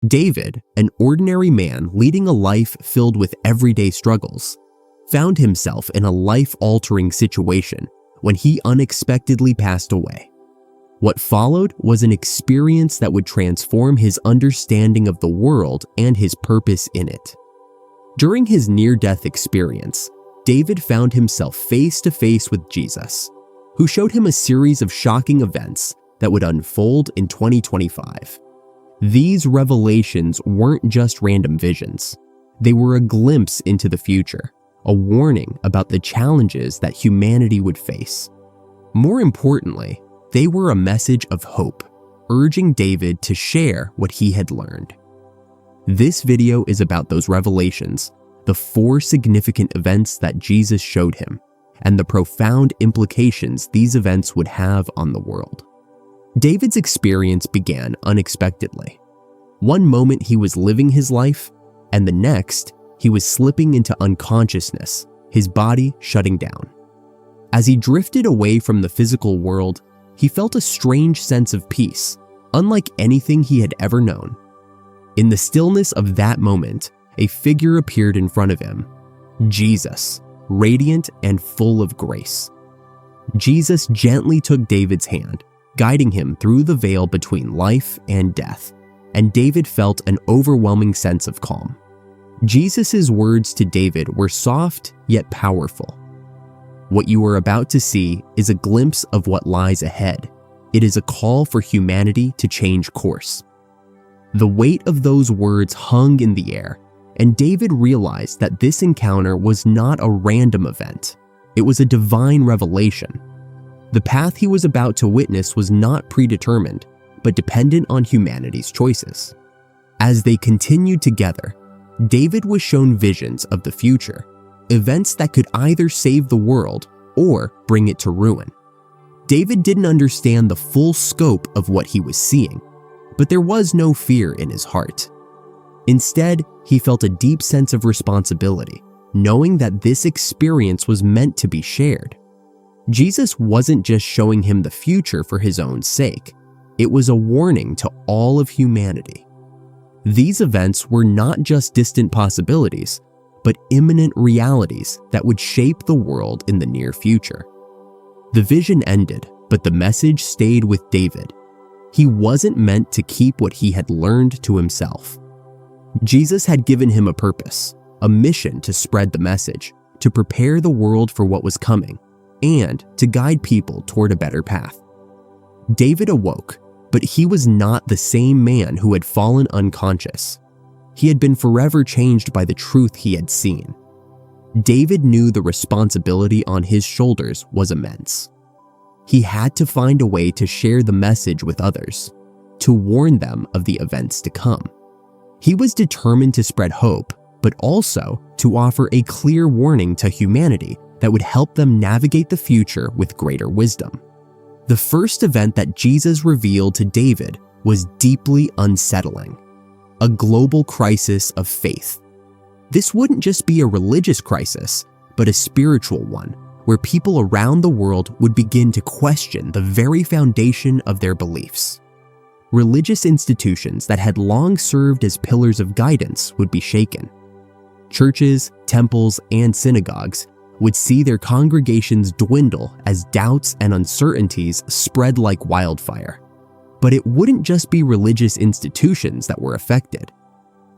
David, an ordinary man leading a life filled with everyday struggles, found himself in a life-altering situation when he unexpectedly passed away. What followed was an experience that would transform his understanding of the world and his purpose in it. During his near-death experience, David found himself face-to-face with Jesus, who showed him a series of shocking events that would unfold in 2025. These revelations weren't just random visions. They were a glimpse into the future, a warning about the challenges that humanity would face. More importantly, they were a message of hope, urging David to share what he had learned. This video is about those revelations, the 4 significant events that Jesus showed him, and the profound implications these events would have on the world. David's experience began unexpectedly. One moment he was living his life, and the next, he was slipping into unconsciousness, his body shutting down. As he drifted away from the physical world, he felt a strange sense of peace, unlike anything he had ever known. In the stillness of that moment, a figure appeared in front of him, Jesus, radiant and full of grace. Jesus gently took David's hand, guiding him through the veil between life and death, and David felt an overwhelming sense of calm. Jesus' words to David were soft yet powerful. What you are about to see is a glimpse of what lies ahead. It is a call for humanity to change course. The weight of those words hung in the air, and David realized that this encounter was not a random event. It was a divine revelation. The path he was about to witness was not predetermined, but dependent on humanity's choices. As they continued together, David was shown visions of the future, events that could either save the world or bring it to ruin. David didn't understand the full scope of what he was seeing, but there was no fear in his heart. Instead, he felt a deep sense of responsibility, knowing that this experience was meant to be shared. Jesus wasn't just showing him the future for his own sake. It was a warning to all of humanity. These events were not just distant possibilities, but imminent realities that would shape the world in the near future. The vision ended, but the message stayed with David. He wasn't meant to keep what he had learned to himself. Jesus had given him a purpose, a mission to spread the message, to prepare the world for what was coming, and to guide people toward a better path. David awoke, but he was not the same man who had fallen unconscious. He had been forever changed by the truth he had seen. David knew the responsibility on his shoulders was immense. He had to find a way to share the message with others, to warn them of the events to come. He was determined to spread hope, but also to offer a clear warning to humanity that would help them navigate the future with greater wisdom. The first event that Jesus revealed to David was deeply unsettling: a global crisis of faith. This wouldn't just be a religious crisis, but a spiritual one, where people around the world would begin to question the very foundation of their beliefs. Religious institutions that had long served as pillars of guidance would be shaken. Churches, temples, and synagogues would see their congregations dwindle as doubts and uncertainties spread like wildfire. But it wouldn't just be religious institutions that were affected.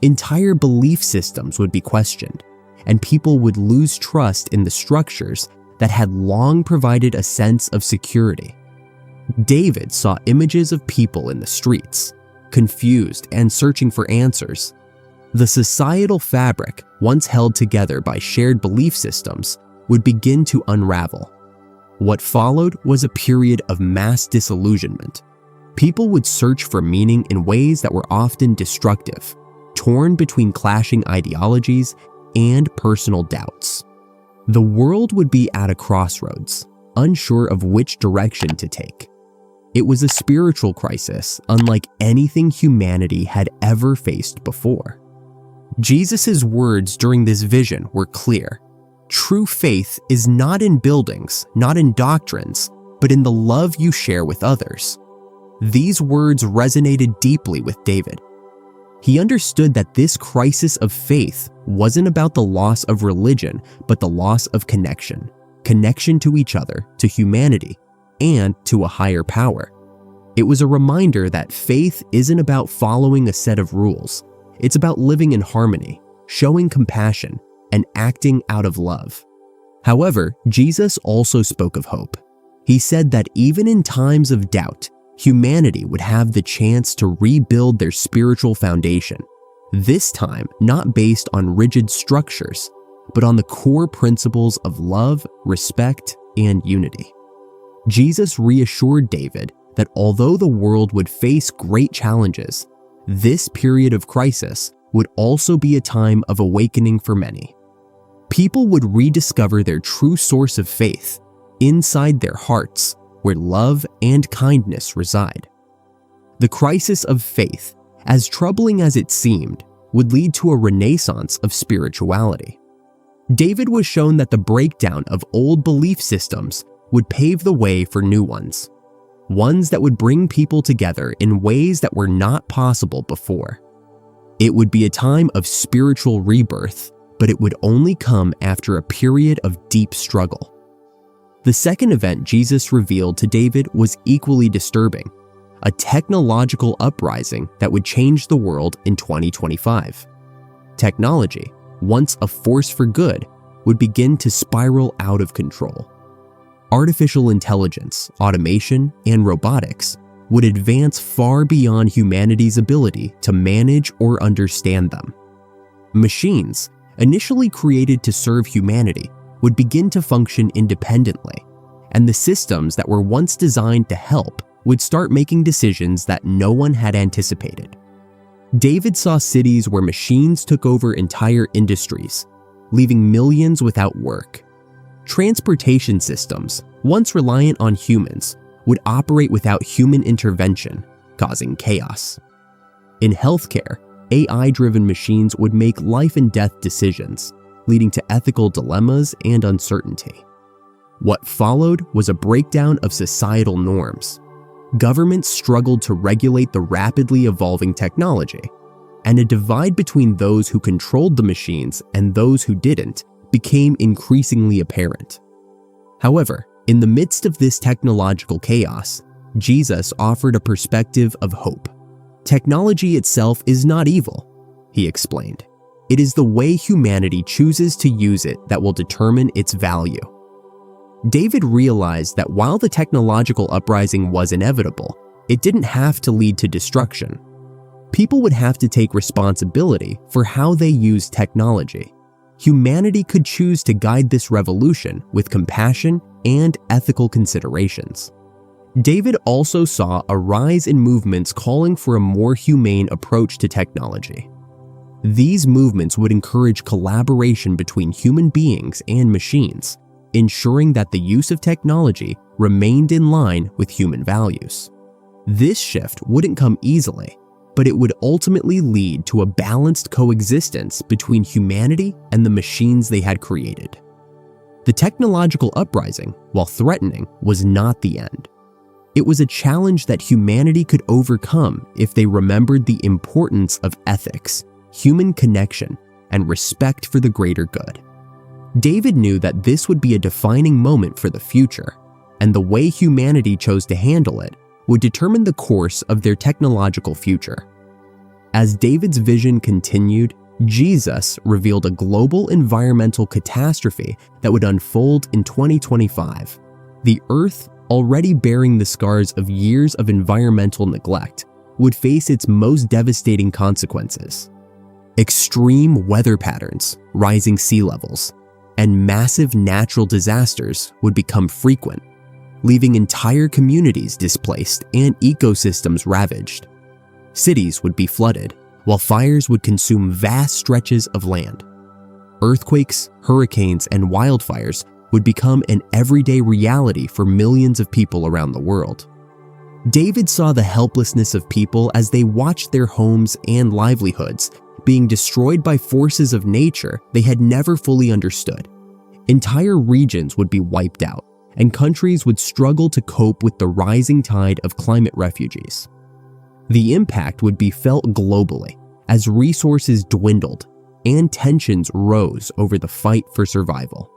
Entire belief systems would be questioned, and people would lose trust in the structures that had long provided a sense of security. David saw images of people in the streets, confused and searching for answers. The societal fabric, once held together by shared belief systems, would begin to unravel. What followed was a period of mass disillusionment. People would search for meaning in ways that were often destructive, torn between clashing ideologies and personal doubts. The world would be at a crossroads, unsure of which direction to take. It was a spiritual crisis unlike anything humanity had ever faced before. Jesus' words during this vision were clear. True faith is not in buildings, not in doctrines, but in the love you share with others. These words resonated deeply with David. He understood that this crisis of faith wasn't about the loss of religion, but the loss of connection to each other, to humanity, and to a higher power. It was a reminder that faith isn't about following a set of rules. It's about living in harmony, showing compassion, and acting out of love. However, Jesus also spoke of hope. He said that even in times of doubt, humanity would have the chance to rebuild their spiritual foundation, this time not based on rigid structures, but on the core principles of love, respect, and unity. Jesus reassured David that although the world would face great challenges, this period of crisis would also be a time of awakening for many. People would rediscover their true source of faith inside their hearts, where love and kindness reside. The crisis of faith, as troubling as it seemed, would lead to a renaissance of spirituality. David was shown that the breakdown of old belief systems would pave the way for new ones that would bring people together in ways that were not possible before. It would be a time of spiritual rebirth, but it would only come after a period of deep struggle. The second event Jesus revealed to David was equally disturbing, a technological uprising that would change the world in 2025. Technology, once a force for good, would begin to spiral out of control. Artificial intelligence, automation, and robotics would advance far beyond humanity's ability to manage or understand them. Machines, initially created to serve humanity, would begin to function independently, and the systems that were once designed to help would start making decisions that no one had anticipated. David saw cities where machines took over entire industries, leaving millions without work. Transportation systems, once reliant on humans, would operate without human intervention, causing chaos. In healthcare, AI-driven machines would make life and death decisions, leading to ethical dilemmas and uncertainty. What followed was a breakdown of societal norms. Governments struggled to regulate the rapidly evolving technology, and a divide between those who controlled the machines and those who didn't became increasingly apparent. However, in the midst of this technological chaos, Jesus offered a perspective of hope. Technology itself is not evil, he explained. It is the way humanity chooses to use it that will determine its value. David realized that while the technological uprising was inevitable, it didn't have to lead to destruction. People would have to take responsibility for how they use technology. Humanity could choose to guide this revolution with compassion and ethical considerations. David also saw a rise in movements calling for a more humane approach to technology. These movements would encourage collaboration between human beings and machines, ensuring that the use of technology remained in line with human values. This shift wouldn't come easily, but it would ultimately lead to a balanced coexistence between humanity and the machines they had created. The technological uprising, while threatening, was not the end. It was a challenge that humanity could overcome if they remembered the importance of ethics, human connection, and respect for the greater good. David knew that this would be a defining moment for the future, and the way humanity chose to handle it would determine the course of their technological future. As David's vision continued, Jesus revealed a global environmental catastrophe that would unfold in 2025. The Earth, already bearing the scars of years of environmental neglect, would face its most devastating consequences. Extreme weather patterns, rising sea levels, and massive natural disasters would become frequent, leaving entire communities displaced and ecosystems ravaged. Cities would be flooded, while fires would consume vast stretches of land. Earthquakes, hurricanes, and wildfires would become an everyday reality for millions of people around the world. David saw the helplessness of people as they watched their homes and livelihoods being destroyed by forces of nature they had never fully understood. Entire regions would be wiped out, and countries would struggle to cope with the rising tide of climate refugees. The impact would be felt globally, as resources dwindled and tensions rose over the fight for survival.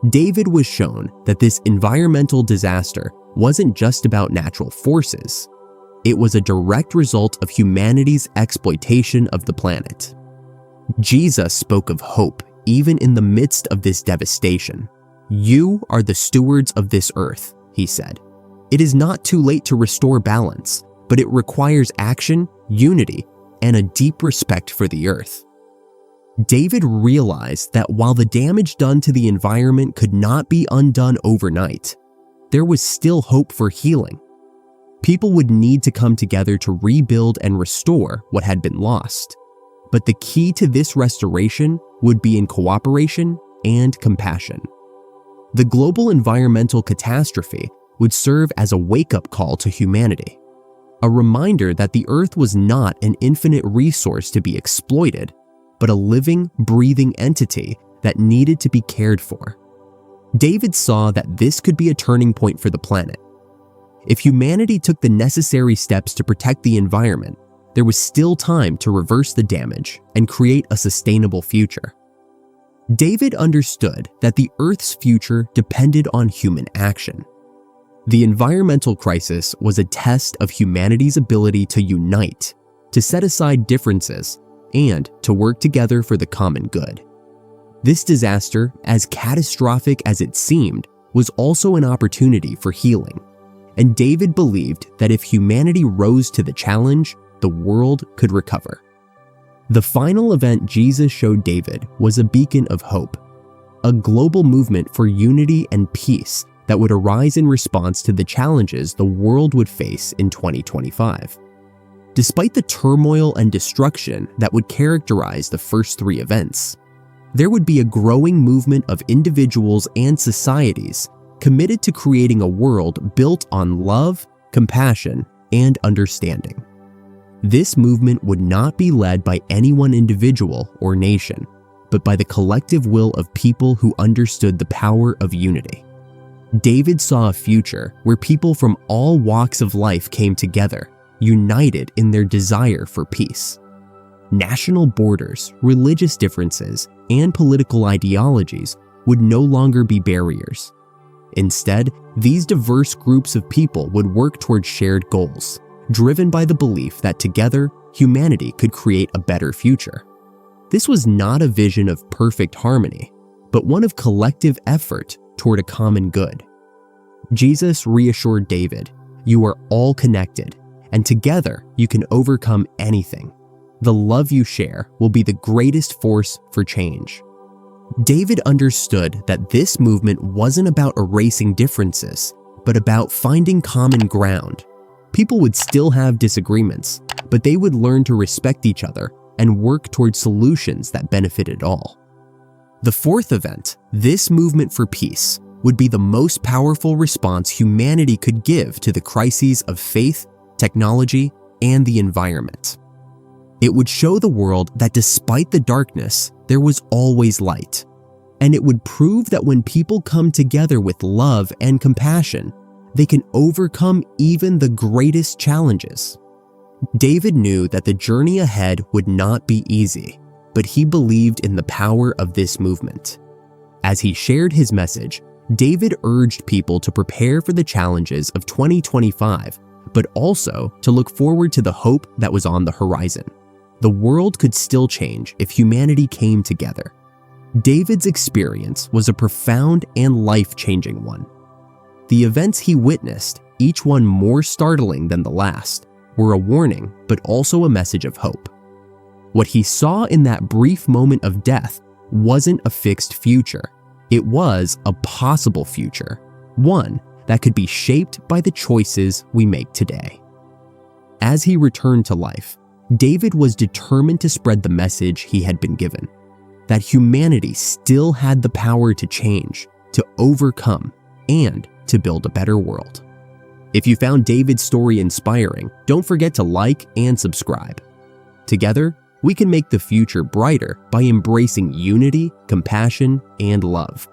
David was shown that this environmental disaster wasn't just about natural forces. It was a direct result of humanity's exploitation of the planet. Jesus spoke of hope even in the midst of this devastation. "You are the stewards of this earth," he said. "It is not too late to restore balance, but it requires action, unity, and a deep respect for the earth." David realized that while the damage done to the environment could not be undone overnight, there was still hope for healing. People would need to come together to rebuild and restore what had been lost. But the key to this restoration would be in cooperation and compassion. The global environmental catastrophe would serve as a wake-up call to humanity, a reminder that the earth was not an infinite resource to be exploited, but a living, breathing entity that needed to be cared for. David saw that this could be a turning point for the planet. If humanity took the necessary steps to protect the environment, there was still time to reverse the damage and create a sustainable future. David understood that the Earth's future depended on human action. The environmental crisis was a test of humanity's ability to unite, to set aside differences, and to work together for the common good. This disaster, as catastrophic as it seemed, was also an opportunity for healing, and David believed that if humanity rose to the challenge, the world could recover. The final event Jesus showed David was a beacon of hope, a global movement for unity and peace that would arise in response to the challenges the world would face in 2025. Despite the turmoil and destruction that would characterize the first three events, there would be a growing movement of individuals and societies committed to creating a world built on love, compassion, and understanding. This movement would not be led by any one individual or nation, but by the collective will of people who understood the power of unity. David saw a future where people from all walks of life came together, united in their desire for peace. National borders, religious differences, and political ideologies would no longer be barriers. Instead, these diverse groups of people would work toward shared goals, driven by the belief that together, humanity could create a better future. This was not a vision of perfect harmony, but one of collective effort toward a common good. Jesus reassured David, "You are all connected, and together you can overcome anything. The love you share will be the greatest force for change." David understood that this movement wasn't about erasing differences, but about finding common ground. People would still have disagreements, but they would learn to respect each other and work toward solutions that benefited all. The fourth event, this movement for peace, would be the most powerful response humanity could give to the crises of faith, technology, and the environment. It would show the world that despite the darkness, there was always light. And it would prove that when people come together with love and compassion, they can overcome even the greatest challenges. David knew that the journey ahead would not be easy, but he believed in the power of this movement. As he shared his message, David urged people to prepare for the challenges of 2025, but also to look forward to the hope that was on the horizon. The world could still change if humanity came together. David's experience was a profound and life-changing one. The events he witnessed, each one more startling than the last, were a warning but also a message of hope. What he saw in that brief moment of death wasn't a fixed future. It was a possible future, one that could be shaped by the choices we make today. As he returned to life, David was determined to spread the message he had been given, that humanity still had the power to change, to overcome, and to build a better world. If you found David's story inspiring, don't forget to like and subscribe. Together, we can make the future brighter by embracing unity, compassion, and love.